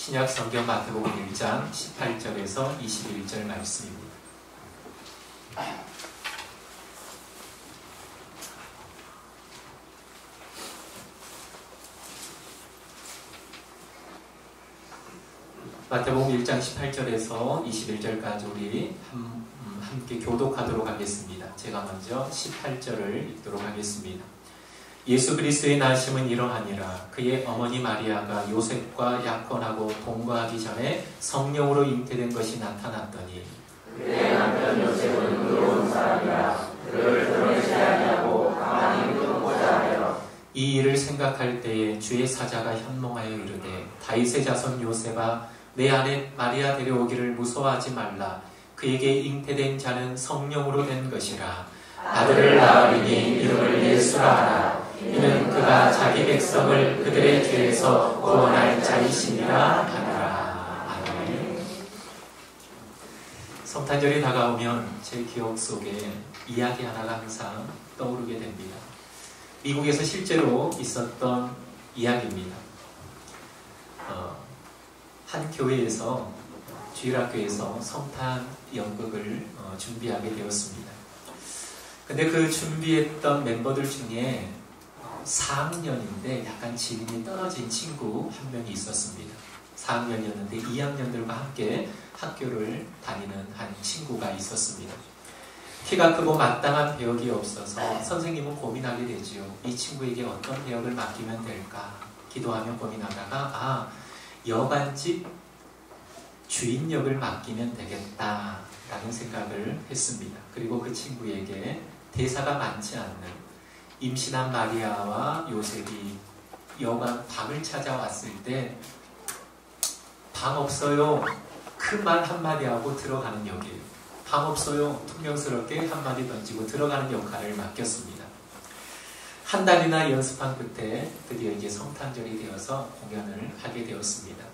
신약 성경 마태복음 1장 18절에서 21절 말씀입니다. 마태복음 1장 18절에서 21절까지 우리 함께 교독하도록 하겠습니다. 제가 먼저 18절을 읽도록 하겠습니다. 예수 그리스도의 나심은 이러하니라. 그의 어머니 마리아가 요셉과 약혼하고 동거하기 전에 성령으로 잉태된 것이 나타났더니 그의 남편 요셉은 의로운 사람이라 그를 결혼치 아니하고 가만히 두고자 하여. 이 일을 생각할 때에 주의 사자가 현몽하여 이르되 다윗의 자손 요셉아 내 아내 마리아 데려오기를 무서워하지 말라. 그에게 잉태된 자는 성령으로 된 것이라. 아들을 낳으리니 이름을 예수라 하라. 이는 그가 자기 백성을 그들의 죄에서 구원할 자이시니라 하더라. 아멘. 성탄절이 다가오면 제 기억 속에 이야기 하나가 항상 떠오르게 됩니다. 미국에서 실제로 있었던 이야기입니다. 한 교회에서 주일학교에서 성탄 연극을 준비하게 되었습니다. 근데 그 준비했던 멤버들 중에 4학년인데 약간 지능이 떨어진 친구 한 명이 있었습니다. 4학년이었는데 2학년들과 함께 학교를 다니는 한 친구가 있었습니다. 키가 크고 마땅한 배역이 없어서 선생님은 고민하게 되지요. 이 친구에게 어떤 배역을 맡기면 될까 기도하며 고민하다가 여관집 주인 역을 맡기면 되겠다라는 생각을 했습니다. 그리고 그 친구에게 대사가 많지 않는 임신한 마리아와 요셉이 여관 방을 찾아왔을 때 방 없어요. 큰 말 한마디 하고 들어가는 역이에요. 방 없어요. 퉁명스럽게 한마디 던지고 들어가는 역할을 맡겼습니다. 한 달이나 연습한 끝에 드디어 이제 성탄절이 되어서 공연을 하게 되었습니다.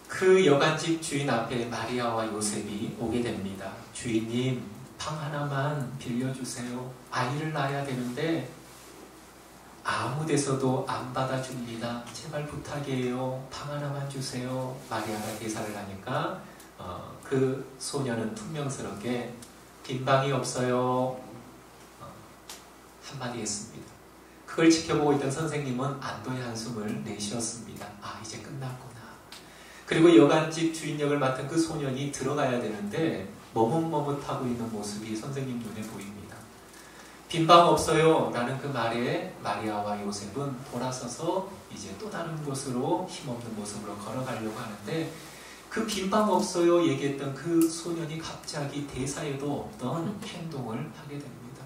그 여관집 주인 앞에 마리아와 요셉이 오게 됩니다. 주인님, 방 하나만 빌려주세요. 아이를 낳아야 되는데 아무 데서도 안 받아줍니다. 제발 부탁이에요. 방 하나만 주세요. 마리아가 대사를 하니까 그 소녀는 퉁명스럽게 빈 방이 없어요. 한마디 했습니다. 그걸 지켜보고 있던 선생님은 안도의 한숨을 내쉬었습니다. 아, 이제 끝났구나. 그리고 여관집 주인 역을 맡은 그 소년이 들어가야 되는데 머뭇머뭇하고 있는 모습이 선생님 눈에 보입니다. 빈 방 없어요 라는 그 말에 마리아와 요셉은 돌아서서 이제 또 다른 곳으로 힘없는 모습으로 걸어가려고 하는데 그 빈 방 없어요 얘기했던 그 소년이 갑자기 대사에도 없던 행동을 하게 됩니다.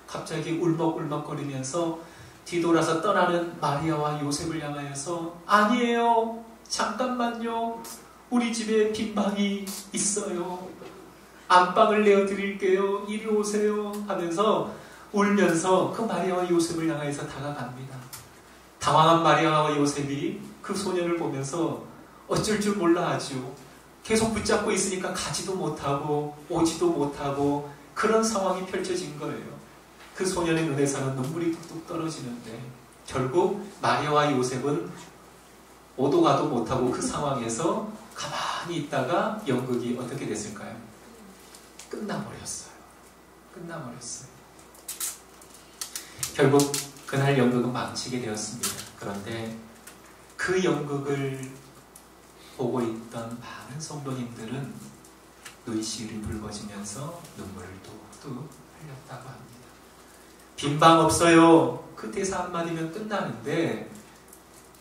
갑자기 울먹울먹거리면서 뒤돌아서 떠나는 마리아와 요셉을 향하여서 아니에요. 잠깐만요. 우리 집에 빈 방이 있어요. 안방을 내어드릴게요. 이리 오세요. 하면서 울면서 그 마리아와 요셉을 향해서 다가갑니다. 당황한 마리아와 요셉이 그 소년을 보면서 어쩔 줄 몰라 하죠. 계속 붙잡고 있으니까 가지도 못하고 오지도 못하고 그런 상황이 펼쳐진 거예요. 그 소년의 눈에서는 눈물이 뚝뚝 떨어지는데 결국 마리아와 요셉은 오도 가도 못하고 그 상황에서 가만히 있다가 연극이 어떻게 됐을까요? 끝나버렸어요. 결국 그날 연극은 마치게 되었습니다. 그런데 그 연극을 보고 있던 많은 성도님들은 눈시울이 붉어지면서 눈물을 뚝뚝 흘렸다고 합니다. 빈 방 없어요. 그 대사 한마디면 끝나는데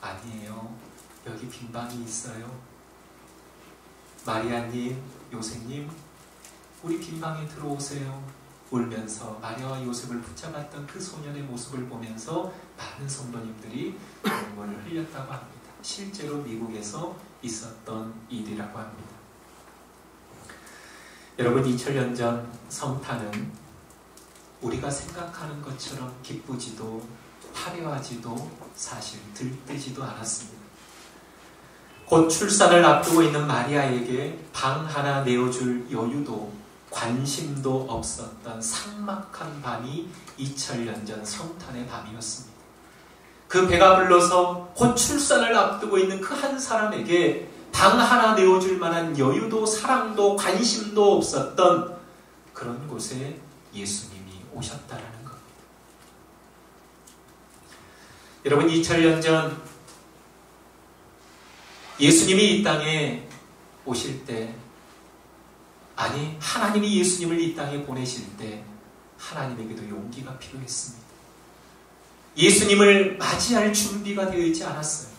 아니에요. 여기 빈 방이 있어요. 마리아님, 요셉님, 우리 빈 방에 들어오세요. 울면서 마리아와 요셉을 붙잡았던 그 소년의 모습을 보면서 많은 성도님들이 눈물을 흘렸다고 합니다. 실제로 미국에서 있었던 일이라고 합니다. 여러분, 2000년 전 성탄은 우리가 생각하는 것처럼 기쁘지도 화려하지도 사실 들뜨지도 않았습니다. 곧 출산을 앞두고 있는 마리아에게 방 하나 내어줄 여유도 관심도 없었던 삭막한 밤이 2000년 전 성탄의 밤이었습니다. 그 배가 불러서 곧 출산을 앞두고 있는 그 한 사람에게 방 하나 내어줄 만한 여유도 사랑도 관심도 없었던 그런 곳에 예수님이 오셨다라는 겁니다. 여러분, 2000년 전 예수님이 이 땅에 오실 때, 아니 하나님이 예수님을 이 땅에 보내실 때 하나님에게도 용기가 필요했습니다. 예수님을 맞이할 준비가 되어 있지 않았어요.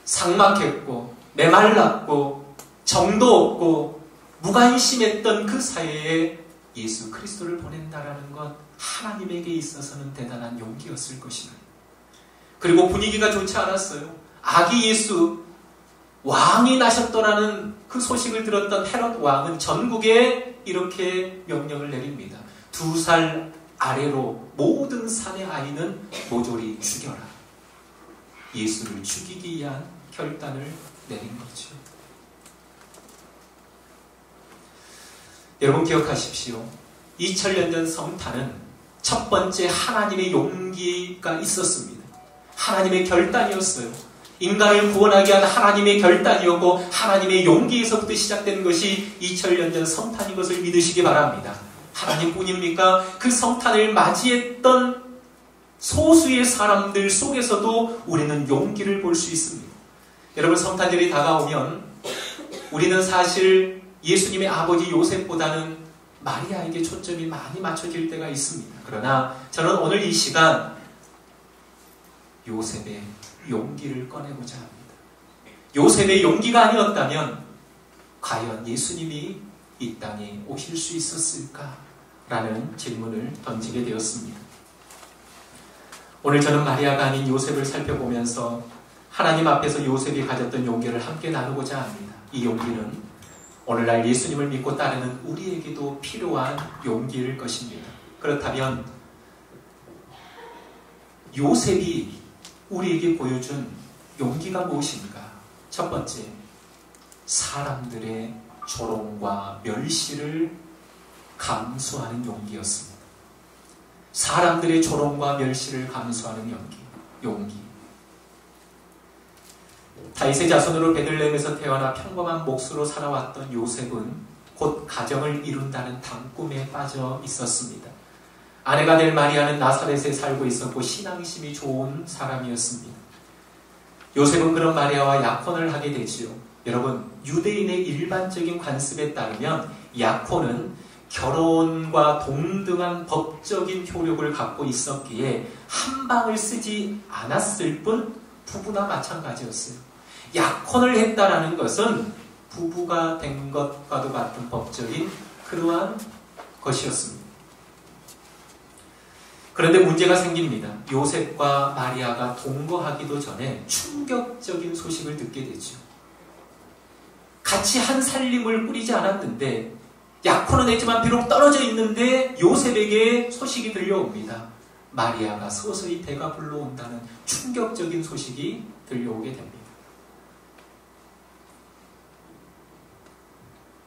삭막했고 메말랐고 정도 없고 무관심했던 그 사회에 예수 그리스도를 보낸다라는 것, 하나님에게 있어서는 대단한 용기였을 것입니다. 그리고 분위기가 좋지 않았어요. 아기 예수 왕이 나셨더라는 그 소식을 들었던 헤롯 왕은 전국에 이렇게 명령을 내립니다. 2살 아래로 모든 산의 아이는 모조리 죽여라. 예수를 죽이기 위한 결단을 내린 거죠. 여러분 기억하십시오. 2000년 전 성탄은 첫 번째 하나님의 용기가 있었습니다. 하나님의 결단이었어요. 인간을 구원하기 위한 하나님의 결단이었고 하나님의 용기에서부터 시작된 것이 2000년 전 성탄인 것을 믿으시기 바랍니다. 하나님뿐입니까? 그 성탄을 맞이했던 소수의 사람들 속에서도 우리는 용기를 볼 수 있습니다. 여러분, 성탄절이 다가오면 우리는 사실 예수님의 아버지 요셉보다는 마리아에게 초점이 많이 맞춰질 때가 있습니다. 그러나 저는 오늘 이 시간 요셉의 용기를 꺼내고자 합니다. 요셉의 용기가 아니었다면 과연 예수님이 이 땅에 오실 수 있었을까라는 질문을 던지게 되었습니다. 오늘 저는 마리아가 아닌 요셉을 살펴보면서 하나님 앞에서 요셉이 가졌던 용기를 함께 나누고자 합니다. 이 용기는 오늘날 예수님을 믿고 따르는 우리에게도 필요한 용기일 것입니다. 그렇다면 요셉이 우리에게 보여준 용기가 무엇인가? 첫 번째, 사람들의 조롱과 멸시를 감수하는 용기였습니다. 사람들의 조롱과 멸시를 감수하는 용기. 다윗의 자손으로 베들레헴에서 태어나 평범한 몫으로 살아왔던 요셉은 곧 가정을 이룬다는 단꿈에 빠져 있었습니다. 아내가 될 마리아는 나사렛에 살고 있었고 신앙심이 좋은 사람이었습니다. 요셉은 그런 마리아와 약혼을 하게 되지요. 여러분, 유대인의 일반적인 관습에 따르면 약혼은 결혼과 동등한 법적인 효력을 갖고 있었기에 한 방을 쓰지 않았을 뿐 부부나 마찬가지였어요. 약혼을 했다라는 것은 부부가 된 것과도 같은 법적인 그러한 것이었습니다. 그런데 문제가 생깁니다. 요셉과 마리아가 동거하기도 전에 충격적인 소식을 듣게 되죠. 같이 한 살림을 꾸리지 않았는데, 약혼은 했지만 비록 떨어져 있는데 요셉에게 소식이 들려옵니다. 마리아가 서서히 배가 불러온다는 충격적인 소식이 들려오게 됩니다.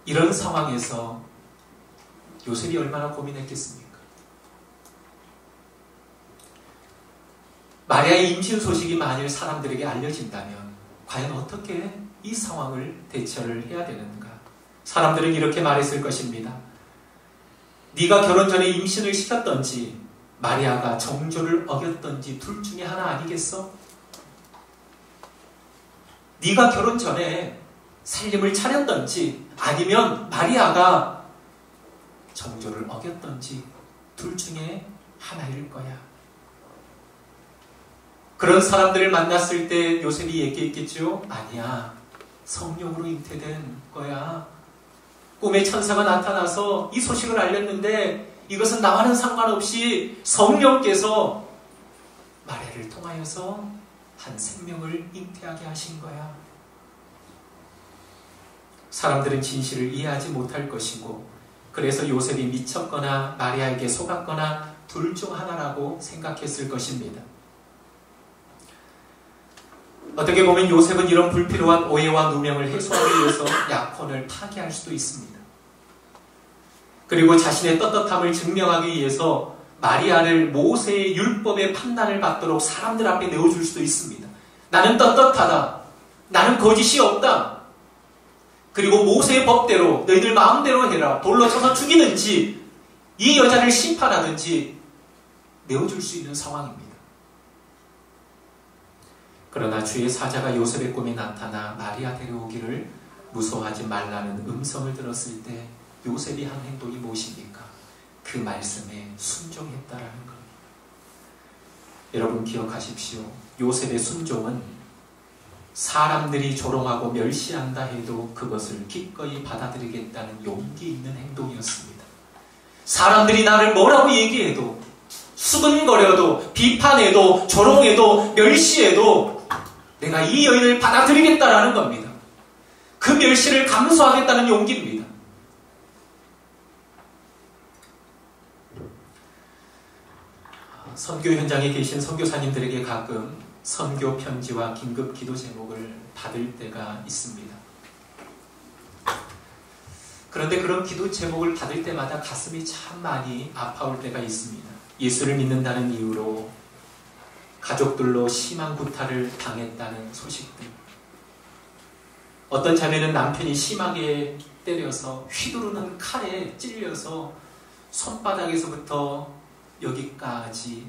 이런 상황에서 요셉이 얼마나 고민했겠습니까? 마리아의 임신 소식이 만일 사람들에게 알려진다면 과연 어떻게 이 상황을 대처를 해야 되는가? 사람들은 이렇게 말했을 것입니다. 네가 결혼 전에 임신을 시켰던지 마리아가 정조를 어겼던지 둘 중에 하나 아니겠어? 네가 결혼 전에 살림을 차렸던지 아니면 마리아가 정조를 어겼던지 둘 중에 하나일 거야. 그런 사람들을 만났을 때 요셉이 얘기했겠죠? 아니야, 성령으로 잉태된 거야. 꿈에 천사가 나타나서 이 소식을 알렸는데 이것은 나와는 상관없이 성령께서 마리아를 통하여서 한 생명을 잉태하게 하신 거야. 사람들은 진실을 이해하지 못할 것이고, 그래서 요셉이 미쳤거나 마리아에게 속았거나 둘 중 하나라고 생각했을 것입니다. 어떻게 보면 요셉은 이런 불필요한 오해와 누명을 해소하기 위해서 약혼을 파기할 수도 있습니다. 그리고 자신의 떳떳함을 증명하기 위해서 마리아를 모세의 율법의 판단을 받도록 사람들 앞에 내어줄 수도 있습니다. 나는 떳떳하다. 나는 거짓이 없다. 그리고 모세의 법대로 너희들 마음대로 해라. 돌로 쳐서 죽이는지 이 여자를 심판하든지 내어줄 수 있는 상황입니다. 그러나 주의 사자가 요셉의 꿈에 나타나 마리아 데려오기를 무서워하지 말라는 음성을 들었을 때 요셉이 한 행동이 무엇입니까? 그 말씀에 순종했다라는 겁니다. 여러분 기억하십시오. 요셉의 순종은 사람들이 조롱하고 멸시한다 해도 그것을 기꺼이 받아들이겠다는 용기 있는 행동이었습니다. 사람들이 나를 뭐라고 얘기해도, 수근거려도, 비판해도, 조롱해도, 멸시해도 내가 이 여인을 받아들이겠다라는 겁니다. 그 멸시를 감수하겠다는 용기입니다. 선교 현장에 계신 선교사님들에게 가끔 선교 편지와 긴급 기도 제목을 받을 때가 있습니다. 그런데 그런 기도 제목을 받을 때마다 가슴이 참 많이 아파올 때가 있습니다. 예수를 믿는다는 이유로 가족들로 심한 구타를 당했다는 소식들. 어떤 자매는 남편이 심하게 때려서 휘두르는 칼에 찔려서 손바닥에서부터 여기까지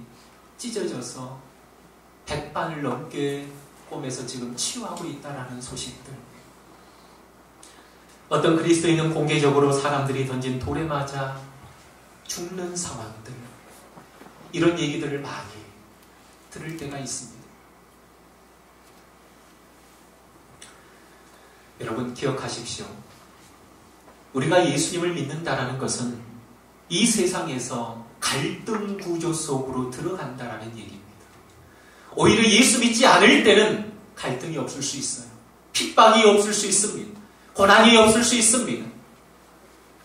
찢어져서 100반을 넘게 꿰매서 지금 치유하고 있다라는 소식들. 어떤 그리스도인은 공개적으로 사람들이 던진 돌에 맞아 죽는 상황들, 이런 얘기들을 많이 들을 때가 있습니다. 여러분 기억하십시오. 우리가 예수님을 믿는다라는 것은 이 세상에서 갈등 구조 속으로 들어간다라는 얘기입니다. 오히려 예수 믿지 않을 때는 갈등이 없을 수 있어요. 핍박이 없을 수 있습니다. 고난이 없을 수 있습니다.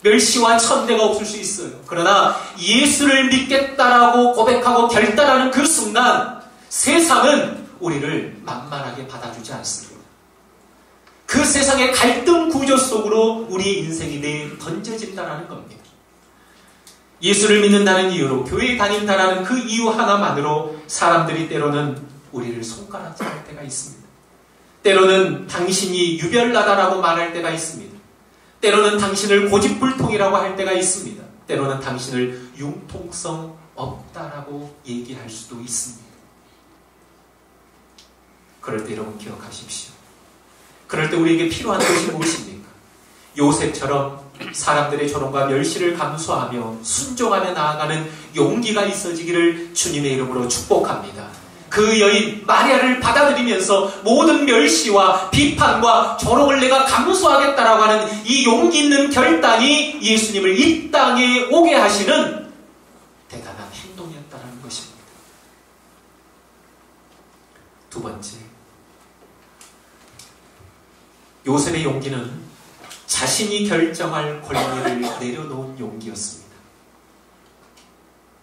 멸시와 천대가 없을 수 있어요. 그러나 예수를 믿겠다라고 고백하고 결단하는 그 순간 세상은 우리를 만만하게 받아주지 않습니다. 그 세상의 갈등 구조 속으로 우리의 인생이 내일 던져진다는 겁니다. 예수를 믿는다는 이유로, 교회에 다닌다는 그 이유 하나만으로 사람들이 때로는 우리를 손가락질할 때가 있습니다. 때로는 당신이 유별나다라고 말할 때가 있습니다. 때로는 당신을 고집불통이라고 할 때가 있습니다. 때로는 당신을 융통성 없다라고 얘기할 수도 있습니다. 그럴 때 여러분 기억하십시오. 그럴 때 우리에게 필요한 것이 무엇입니까? 요셉처럼 사람들의 조롱과 멸시를 감수하며 순종하며 나아가는 용기가 있어지기를 주님의 이름으로 축복합니다. 그 여인 마리아를 받아들이면서 모든 멸시와 비판과 조롱을 내가 감수하겠다라고 하는 이 용기 있는 결단이 예수님을 이 땅에 오게 하시는 대단한 행동이었다는 것입니다. 두 번째, 요셉의 용기는 자신이 결정할 권리를 내려놓은 용기였습니다.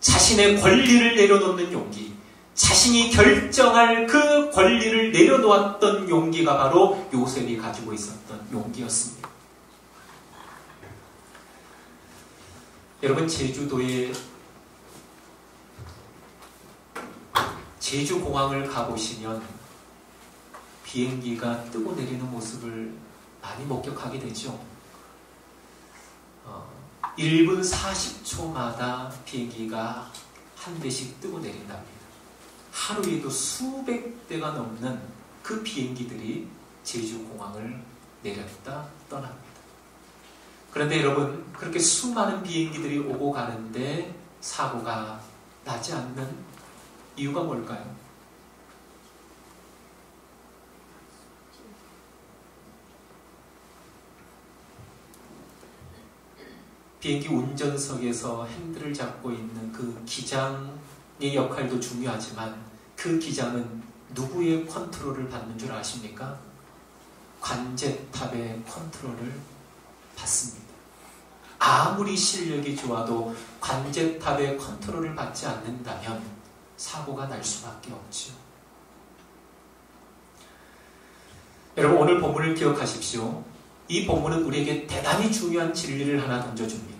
자신의 권리를 내려놓는 용기, 자신이 결정할 그 권리를 내려놓았던 용기가 바로 요셉이 가지고 있었던 용기였습니다. 여러분, 제주도에 제주공항을 가보시면 비행기가 뜨고 내리는 모습을 많이 목격하게 되죠. 1분 40초마다 비행기가 한 대씩 뜨고 내린답니다. 하루에도 수백 대가 넘는 그 비행기들이 제주공항을 내렸다 떠납니다. 그런데 여러분, 그렇게 수많은 비행기들이 오고 가는데 사고가 나지 않는 이유가 뭘까요? 비행기 운전석에서 핸들을 잡고 있는 그 기장의 역할도 중요하지만 그 기장은 누구의 컨트롤을 받는 줄 아십니까? 관제탑의 컨트롤을 받습니다. 아무리 실력이 좋아도 관제탑의 컨트롤을 받지 않는다면 사고가 날 수밖에 없죠. 여러분, 오늘 본문을 기억하십시오. 이 본문은 우리에게 대단히 중요한 진리를 하나 던져줍니다.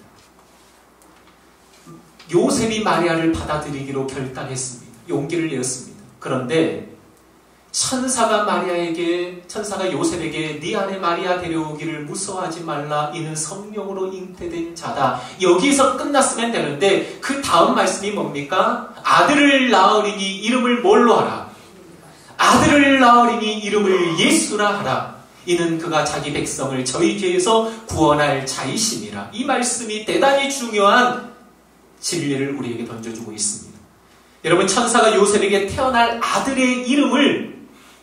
요셉이 마리아를 받아들이기로 결단했습니다. 용기를 내었습니다. 그런데 천사가 요셉에게 네 안에 마리아 데려오기를 무서워하지 말라. 이는 성령으로 잉태된 자다. 여기서 끝났으면 되는데 그 다음 말씀이 뭡니까? 아들을 낳으리니 이름을 뭘로 하라? 아들을 낳으리니 이름을 예수라 하라. 이는 그가 자기 백성을 저희 죄에서 구원할 자이심이라. 이 말씀이 대단히 중요한 진리를 우리에게 던져주고 있습니다. 여러분, 천사가 요셉에게 태어날 아들의 이름을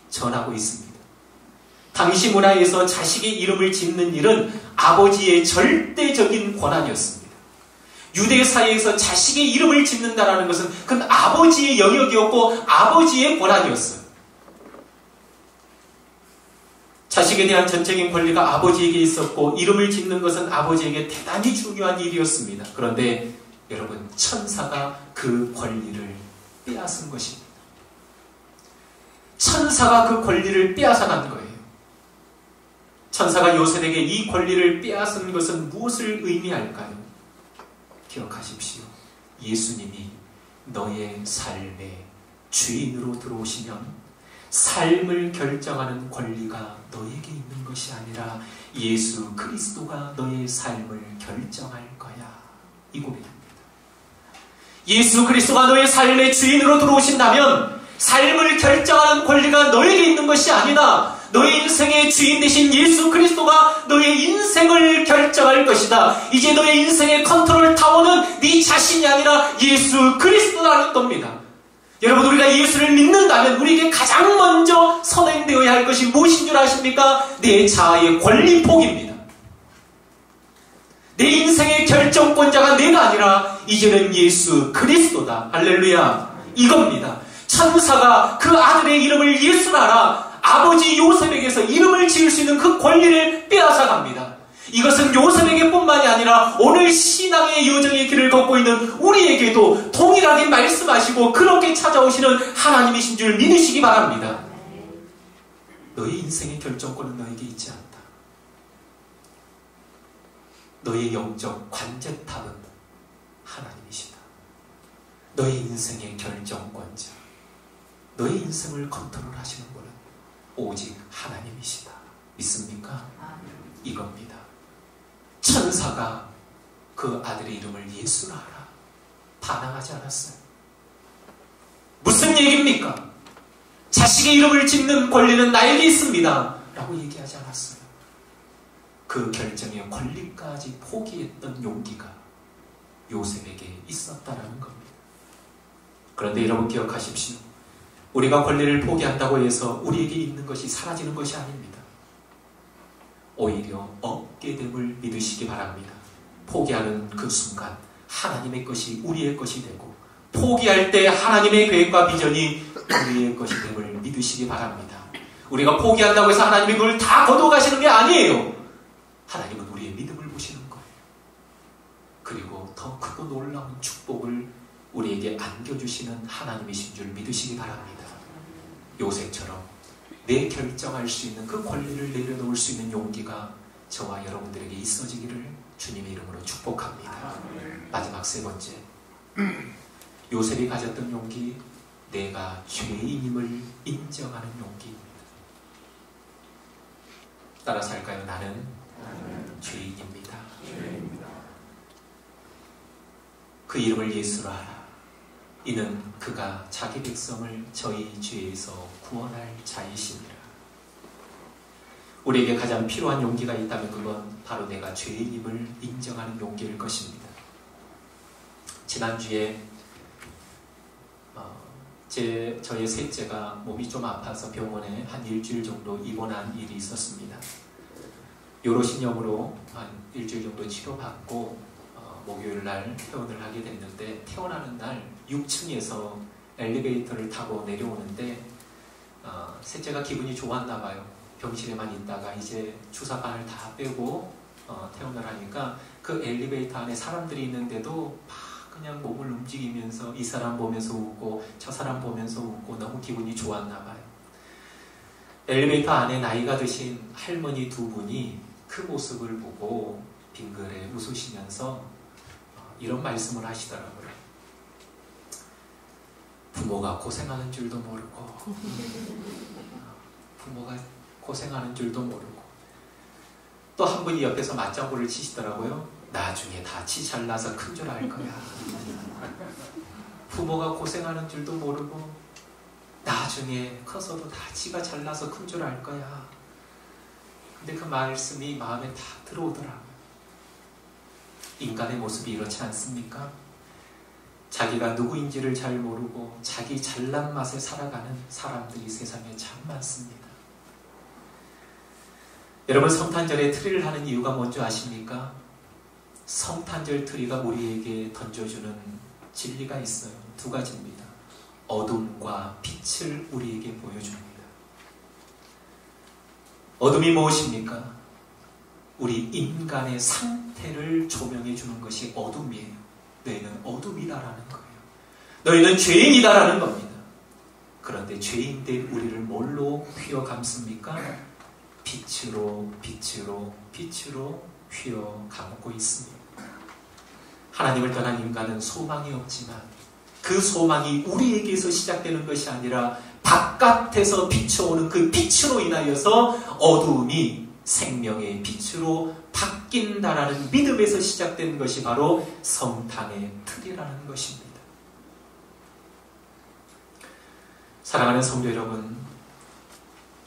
전하고 있습니다. 당시 문화에서 자식의 이름을 짓는 일은 아버지의 절대적인 권한이었습니다. 유대 사회에서 자식의 이름을 짓는다는 것은 그건 아버지의 영역이었고 아버지의 권한이었어요. 자식에 대한 전적인 권리가 아버지에게 있었고 이름을 짓는 것은 아버지에게 대단히 중요한 일이었습니다. 그런데 여러분, 천사가 그 권리를 빼앗은 것입니다. 천사가 그 권리를 빼앗아간 거예요. 천사가 요셉에게 이 권리를 빼앗은 것은 무엇을 의미할까요? 기억하십시오. 예수님이 너의 삶의 주인으로 들어오시면 삶을 결정하는 권리가 너에게 있는 것이 아니라 예수 그리스도가 너의 삶을 결정할 거야. 이 고백입니다. 예수 그리스도가 너의 삶의 주인으로 들어오신다면 삶을 결정하는 권리가 너에게 있는 것이 아니다. 너의 인생의 주인 되신 예수 그리스도가 너의 인생을 결정할 것이다. 이제 너의 인생의 컨트롤 타워는 네 자신이 아니라 예수 그리스도라는 겁니다. 여러분, 우리가 예수를 믿는다면 우리에게 가장 먼저 선행되어야 할 것이 무엇인 줄 아십니까? 내 자아의 권리폭입니다. 내 인생의 결정권자가 내가 아니라 이제는 예수 그리스도다. 할렐루야. 이겁니다. 천사가 그 아들의 이름을 예수라라. 아버지 요셉에게서 이름을 지을 수 있는 그 권리를 빼앗아갑니다. 이것은 요셉에게 뿐만이 아니라 오늘 신앙의 여정의 길을 걷고 있는 우리에게도 동일하게 말씀하시고 그렇게 찾아오시는 하나님이신 줄 믿으시기 바랍니다. 너의 인생의 결정권은 너에게 있지 않다. 너의 영적 관제탑은 하나님이시다. 너의 인생의 결정권자, 너의 인생을 컨트롤하시는 분은 오직 하나님이시다. 믿습니까? 이겁니다. 천사가 그 아들의 이름을 예수라 하라. 반항하지 않았어요. 무슨 얘기입니까? 자식의 이름을 짓는 권리는 나에게 있습니다. 라고 얘기하지 않았어요. 그 결정의 권리까지 포기했던 용기가 요셉에게 있었다라는 겁니다. 그런데 여러분 기억하십시오. 우리가 권리를 포기한다고 해서 우리에게 있는 것이 사라지는 것이 아닙니다. 오히려 얻게 됨을 믿으시기 바랍니다. 포기하는 그 순간 하나님의 것이 우리의 것이 되고 포기할 때 하나님의 계획과 비전이 우리의 것이 됨을 믿으시기 바랍니다. 우리가 포기한다고 해서 하나님이 그걸 다 거둬가시는 게 아니에요. 하나님은 우리의 믿음을 보시는 거예요. 그리고 더 크고 놀라운 축복을 우리에게 안겨주시는 하나님이신 줄 믿으시기 바랍니다. 요셉처럼 내 결정할 수 있는 그 권리를 내려놓을 수 있는 용기가 저와 여러분들에게 있어지기를 주님의 이름으로 축복합니다. 마지막 세 번째, 요셉이 가졌던 용기, 내가 죄인임을 인정하는 용기입니다. 따라서 할까요? 나는 죄인입니다. 그 이름을 예수라 하라. 이는 그가 자기 백성을 저희 죄에서 구원할 자이시니라. 우리에게 가장 필요한 용기가 있다면 그건 바로 내가 죄인임을 인정하는 용기일 것입니다. 지난주에 저의 셋째가 몸이 좀 아파서 병원에 한 일주일 정도 입원한 일이 있었습니다. 요로신염으로 한 일주일 정도 치료받고 목요일 날 퇴원을 하게 됐는데, 퇴원하는 날 6층에서 엘리베이터를 타고 내려오는데 셋째가 기분이 좋았나 봐요. 병실에만 있다가 이제 주사바늘 다 빼고 퇴원을 하니까 그 엘리베이터 안에 사람들이 있는데도 막 그냥 몸을 움직이면서 이 사람 보면서 웃고 저 사람 보면서 웃고 너무 기분이 좋았나 봐요. 엘리베이터 안에 나이가 드신 할머니 두 분이 그 모습을 보고 빙그레 웃으시면서 이런 말씀을 하시더라고요. 부모가 고생하는 줄도 모르고 부모가 고생하는 줄도 모르고 또 한 분이 옆에서 맞장구를 치시더라고요. 나중에 다 지 잘나서 큰 줄 알 거야. 부모가 고생하는 줄도 모르고 나중에 커서도 다 지가 잘나서 큰 줄 알 거야. 근데 그 말씀이 마음에 다 들어오더라고요. 인간의 모습이 이렇지 않습니까? 자기가 누구인지를 잘 모르고 자기 잘난 맛에 살아가는 사람들이 세상에 참 많습니다. 여러분, 성탄절에 트리를 하는 이유가 뭔지 아십니까? 성탄절 트리가 우리에게 던져주는 진리가 있어요. 두 가지입니다. 어둠과 빛을 우리에게 보여줍니다. 어둠이 무엇입니까? 우리 인간의 상태를 조명해 주는 것이 어둠이에요. 너희는 어둠이다라는 거예요. 너희는 죄인이다라는 겁니다. 그런데 죄인된 우리를 뭘로 휘어 감습니까? 빛으로 휘어 감고 있습니다. 하나님을 떠난 인간은 소망이 없지만 그 소망이 우리에게서 시작되는 것이 아니라 바깥에서 비춰오는 그 빛으로 인하여서 어두움이 생명의 빛으로 바뀐다라는 믿음에서 시작된 것이 바로 성탄의 틀이라는 것입니다. 사랑하는 성도 여러분,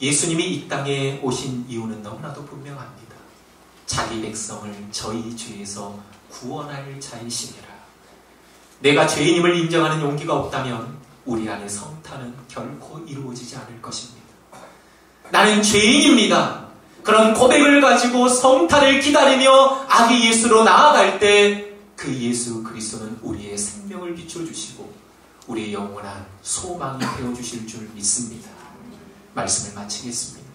예수님이 이 땅에 오신 이유는 너무나도 분명합니다. 자기 백성을 저희 죄에서 구원할 자이시니라. 내가 죄인임을 인정하는 용기가 없다면 우리 안에 성탄은 결코 이루어지지 않을 것입니다. 나는 죄인입니다. 그런 고백을 가지고 성탄을 기다리며 아기 예수로 나아갈 때 그 예수 그리스도는 우리의 생명을 비춰주시고 우리의 영원한 소망이 되어주실 줄 믿습니다. 말씀을 마치겠습니다.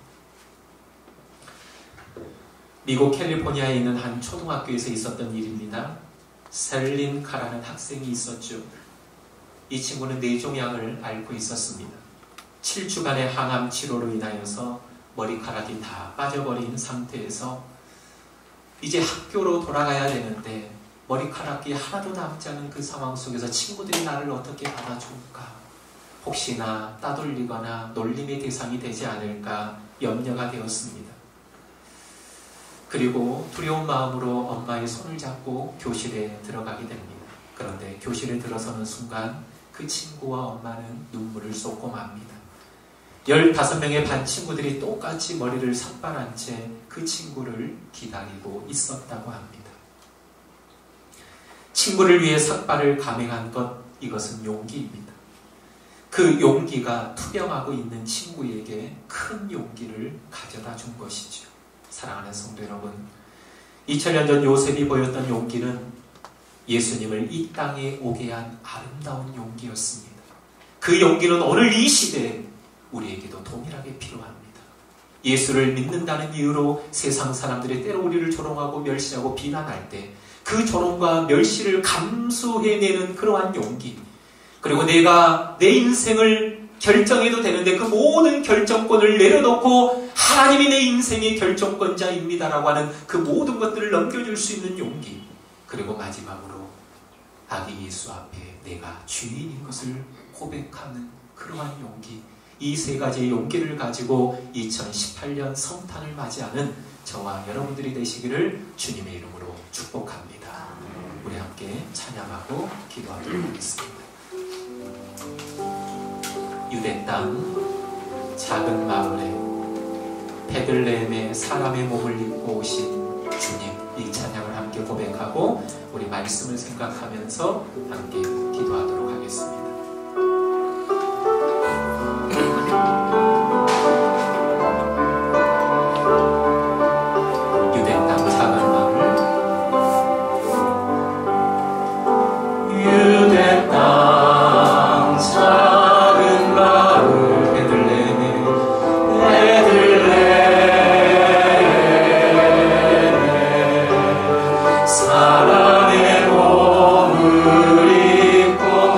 미국 캘리포니아에 있는 한 초등학교에서 있었던 일입니다. 셀린 카라는 학생이 있었죠. 이 친구는 뇌종양을 앓고 있었습니다. 7주간의 항암 치료로 인하여서 머리카락이 다 빠져버린 상태에서 이제 학교로 돌아가야 되는데 머리카락이 하나도 남지 않은 그 상황 속에서 친구들이 나를 어떻게 받아줄까? 혹시나 따돌리거나 놀림의 대상이 되지 않을까 염려가 되었습니다. 그리고 두려운 마음으로 엄마의 손을 잡고 교실에 들어가게 됩니다. 그런데 교실에 들어서는 순간 그 친구와 엄마는 눈물을 쏟고 맙니다. 15명의 반 친구들이 똑같이 머리를 삭발한 채 그 친구를 기다리고 있었다고 합니다. 친구를 위해 삭발을 감행한 것, 이것은 용기입니다. 그 용기가 투병하고 있는 친구에게 큰 용기를 가져다 준 것이죠. 사랑하는 성도 여러분, 2000년 전 요셉이 보였던 용기는 예수님을 이 땅에 오게 한 아름다운 용기였습니다. 그 용기는 오늘 이 시대에 우리에게도 동일하게 필요합니다. 예수를 믿는다는 이유로 세상 사람들이 때로 우리를 조롱하고 멸시하고 비난할 때 그 조롱과 멸시를 감수해내는 그러한 용기, 그리고 내가 내 인생을 결정해도 되는데 그 모든 결정권을 내려놓고 하나님이 내 인생의 결정권자입니다라고 하는 그 모든 것들을 넘겨줄 수 있는 용기, 그리고 마지막으로 아기 예수 앞에 내가 죄인인 것을 고백하는 그러한 용기, 이 세 가지의 용기를 가지고 2018년 성탄을 맞이하는 저와 여러분들이 되시기를 주님의 이름으로 축복합니다. 우리 함께 찬양하고 기도하도록 하겠습니다. 유대 땅 작은 마을에 베들레헴에 사람의 몸을 입고 오신 주님, 이 찬양을 함께 고백하고 우리 말씀을 생각하면서 함께 기도하도록 하겠습니다. 유대 땅 작은 마을, 유대 땅 작은 마을, 베들레헴에 사람의 몸을 입고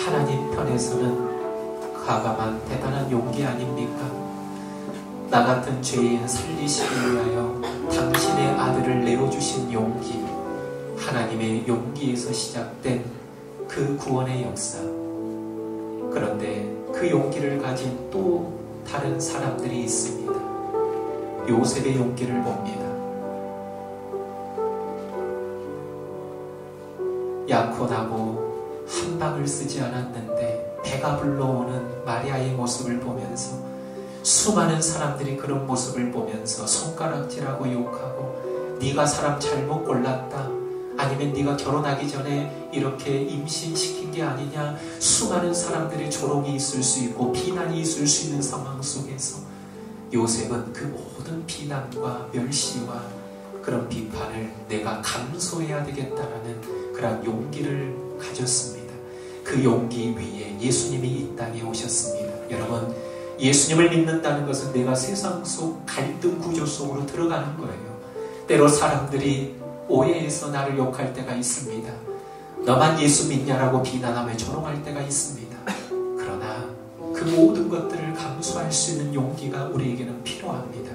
하나님 편에서는 가감한 대단한 용기 아닙니까? 나 같은 죄인 살리시기 위하여 당신의 아들을 내어주신 용기, 하나님의 용기에서 시작된 그 구원의 역사. 그런데 그 용기를 가진 또 다른 사람들이 있습니다. 요셉의 용기를 봅니다. 약혼하고 한 방을 쓰지 않았는데 배가 불러오는 마리아의 모습을 보면서 수많은 사람들이 그런 모습을 보면서 손가락질하고 욕하고 네가 사람 잘못 골랐다, 아니면 네가 결혼하기 전에 이렇게 임신시킨 게 아니냐, 수많은 사람들의 조롱이 있을 수 있고 비난이 있을 수 있는 상황 속에서 요셉은 그 모든 비난과 멸시와 그런 비판을 내가 감수해야 되겠다라는 그런 용기를 가졌습니다. 그 용기 위에 예수님이 이 땅에 오셨습니다. 여러분, 예수님을 믿는다는 것은 내가 세상 속 갈등 구조 속으로 들어가는 거예요. 때로 사람들이 오해해서 나를 욕할 때가 있습니다. 너만 예수 믿냐라고 비난하며 조롱할 때가 있습니다. 그러나 그 모든 것들을 감수할 수 있는 용기가 우리에게는 필요합니다.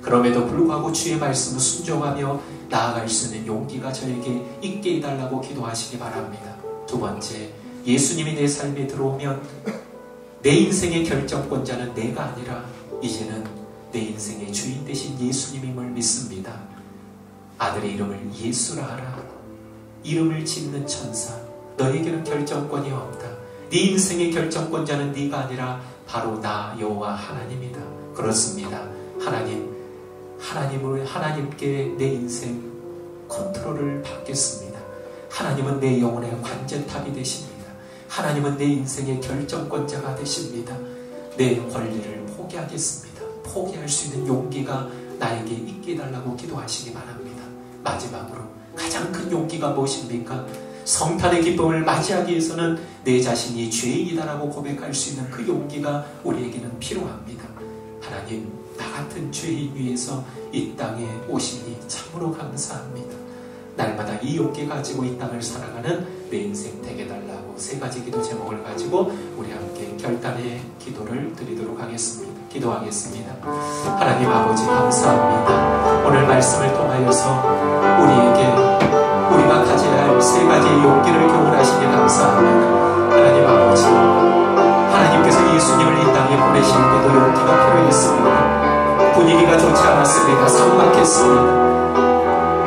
그럼에도 불구하고 주의 말씀을 순종하며 나아갈 수 있는 용기가 저에게 있게 해달라고 기도하시기 바랍니다. 두 번째, 예수님이 내 삶에 들어오면 내 인생의 결정권자는 내가 아니라 이제는 내 인생의 주인 되신 예수님임을 믿습니다. 아들의 이름을 예수라 하라. 이름을 짓는 천사, 너에게는 결정권이 없다. 네 인생의 결정권자는 네가 아니라 바로 나 여호와 하나님이다. 그렇습니다. 하나님께 내 인생 컨트롤을 받겠습니다. 하나님은 내 영혼의 관제탑이 되십니다. 하나님은 내 인생의 결정권자가 되십니다. 내 권리를 포기하겠습니다. 포기할 수 있는 용기가 나에게 있게 해달라고 기도하시기 바랍니다. 마지막으로 가장 큰 용기가 무엇입니까? 성탄의 기쁨을 맞이하기 위해서는 내 자신이 죄인이다라고 고백할 수 있는 그 용기가 우리에게는 필요합니다. 하나님, 나 같은 죄인 위해서 이 땅에 오시니 참으로 감사합니다. 날마다 이 용기 가지고 이 땅을 살아가는 내 인생 되게 달라고 세 가지 기도 제목을 가지고 우리 함께 결단의 기도를 드리도록 하겠습니다. 기도하겠습니다. 하나님 아버지 감사합니다. 오늘 말씀을 통하여서 우리가 가져야 할 세 가지의 용기를 교훈하시니 감사합니다. 하나님 아버지, 하나님께서 예수님을 이 땅에 보내시는데도 용기가 필요했습니다. 분위기가 좋지 않았습니다. 삭막했습니다.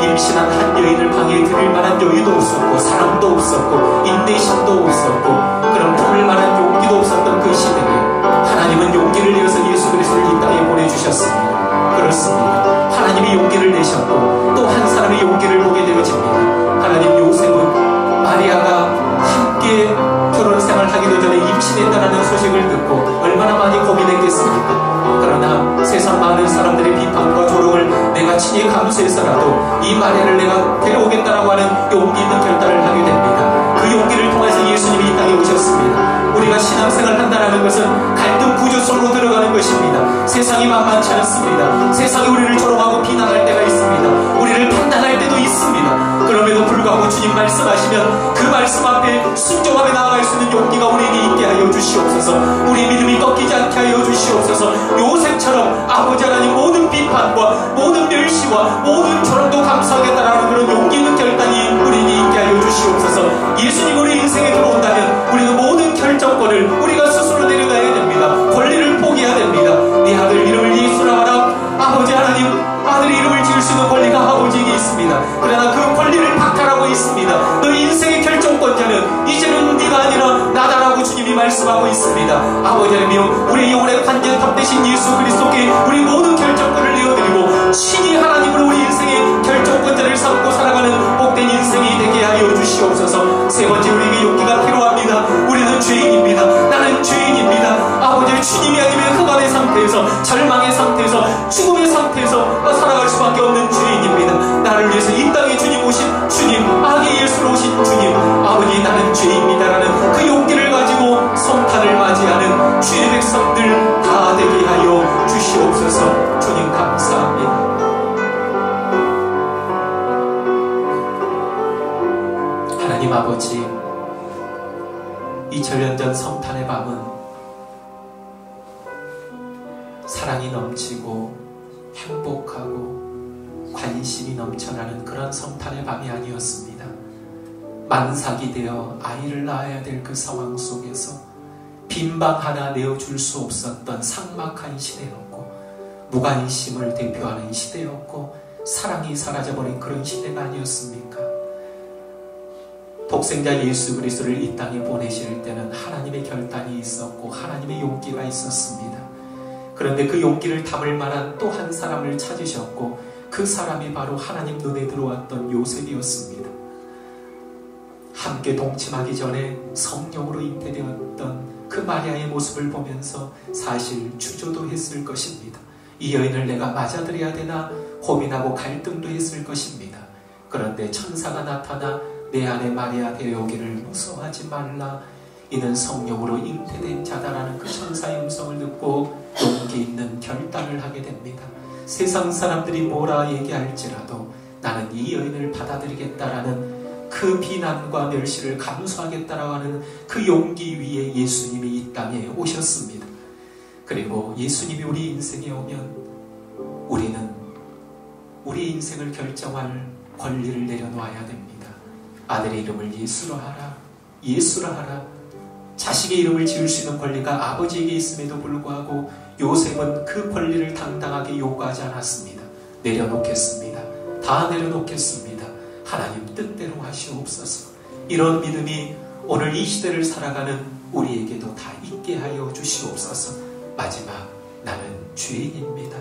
임신한 한 여인을 방에 들일 만한 여유도 없었고 사람도 없었고 인내심도 없었고 그런 품을 만한 용기도 없었던 그 시대에 하나님은 용기를 내어서 예수 그리스도를 이 땅에 보내주셨습니다. 그렇습니다. 하나님이 용기를 내셨고 또 한 사람의 용기를 보게 되어집니다. 하나님, 요셉은 마리아가 함께 결혼 생활하기도 전에 임신했다는 소식을 듣고 얼마나 많이 고민했겠습니까? 그러나 세상 많은 사람들의 비판과 조롱을 내가 친히 감수해서라도 이 마리아를 내가 데려오겠다라고 하는 용기 있는 결단을 하게 됩니다. 그 용기를 통해서 예수님이 이 땅에 오셨습니다. 우리가 신앙생활을 한다는 것은 갈등 구조 속으로 들어가는 것입니다. 세상이 만만치 않습니다. 세상이 우리를 조롱하고 비난할 때가 있습니다. 우리를 판단할 때도 있습니다. 그럼에도 불구하고 주님 말씀하시면 그 말씀 앞에 순종하며 나아갈 수 있는 용기가 우리에게 있게 하여 주시옵소서. 우리 믿음이 꺾이지 않게 하여 주시옵소서. 요셉처럼 아버지 하나님 모든 비판과 모든 멸시와 모든 조롱도 감수하겠다라는 그런 용기 있는 결단이 우리에게 있게 하여 주시옵소서. 예수님 우리 인생에 들어온다면 우리는 모든 결정권을 우리가 스스로 내려놔야 됩니다. 권리를 포기해야 됩니다. 네 아들 이름을 예수라 하라. 아버지 하나님, 아들의 이름을 지을 수 있는 권리가 아버지에게 있습니다. 그러나 그 권리를 박탈하고 있습니다. 너 인생의 결정권자는 이제는 네가 아니라 나다라고 주님이 말씀하고 있습니다. 아버지 하나님, 우리 영혼의 관제탑 되신 예수 그리스도께 우리 모든 결정권을 내어드리고 친히 하나님을 우리 인생의 결정권자를 삼고 살아가는 복된 인생이 되게 하여 주시옵소서. 세 번째, 우리에게 용기가 필요합니다. 우리는 죄인입니다. 나는 죄인입니다. 아버지, 주님이 아니면 흑암의 상태에서, 절망의 상태에서, 죽음의 상태에서 살아갈 수밖에 없는 죄인입니다. 나를 위해서 이 땅에 주님 오신 주님, 악의 예수로 오신 주님, 아버지 나는 죄인입니다라는 그 용기를 가지고 성탄을 맞이하는 주의 백성들 다 되게 하여 주시옵소서. 주님 감사합니다. 하나님 아버지, 2000년 전 성탄의 밤은 사랑이 넘치고 행복하고 관심이 넘쳐나는 그런 성탄의 밤이 아니었습니다. 만삭이 되어 아이를 낳아야 될 그 상황 속에서 빈방 하나 내어줄 수 없었던 삭막한 시대였고, 무관심을 대표하는 시대였고, 사랑이 사라져버린 그런 시대가 아니었습니까? 독생자 예수 그리스도를 이 땅에 보내실 때는 하나님의 결단이 있었고 하나님의 용기가 있었습니다. 그런데 그 용기를 담을 만한 또 한 사람을 찾으셨고, 그 사람이 바로 하나님 눈에 들어왔던 요셉이었습니다. 함께 동침하기 전에 성령으로 잉태되었던 그 마리아의 모습을 보면서 사실 추조도 했을 것입니다. 이 여인을 내가 맞아들여야 되나 고민하고 갈등도 했을 것입니다. 그런데 천사가 나타나 내 안에 마리아 데려오기를 무서워하지 말라, 이는 성령으로 잉태된 자다라는 그 천사의 음성을 듣고 용기 있는 결단을 하게 됩니다. 세상 사람들이 뭐라 얘기할지라도 나는 이 여인을 받아들이겠다라는 그 비난과 멸시를 감수하겠다라고 하는 그 용기 위에 예수님이 이 땅에 오셨습니다. 그리고 예수님이 우리 인생에 오면 우리는 우리 인생을 결정할 권리를 내려놓아야 됩니다. 아들의 이름을 예수로 하라, 예수로 하라. 자식의 이름을 지을 수 있는 권리가 아버지에게 있음에도 불구하고 요셉은 그 권리를 당당하게 요구하지 않았습니다. 내려놓겠습니다. 다 내려놓겠습니다. 하나님 뜻대로 하시옵소서. 이런 믿음이 오늘 이 시대를 살아가는 우리에게도 다 있게 하여 주시옵소서. 마지막, 나는 죄인입니다.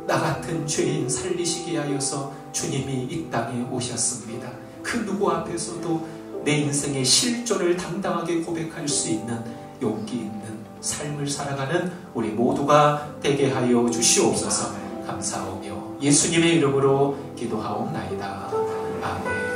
나 같은 죄인 살리시게 하여서 주님이 이 땅에 오셨습니다. 그 누구 앞에서도 내 인생의 실존을 당당하게 고백할 수 있는 용기 있는 삶을 살아가는 우리 모두가 되게 하여 주시옵소서. 감사하며 예수님의 이름으로 기도하옵나이다. 아멘.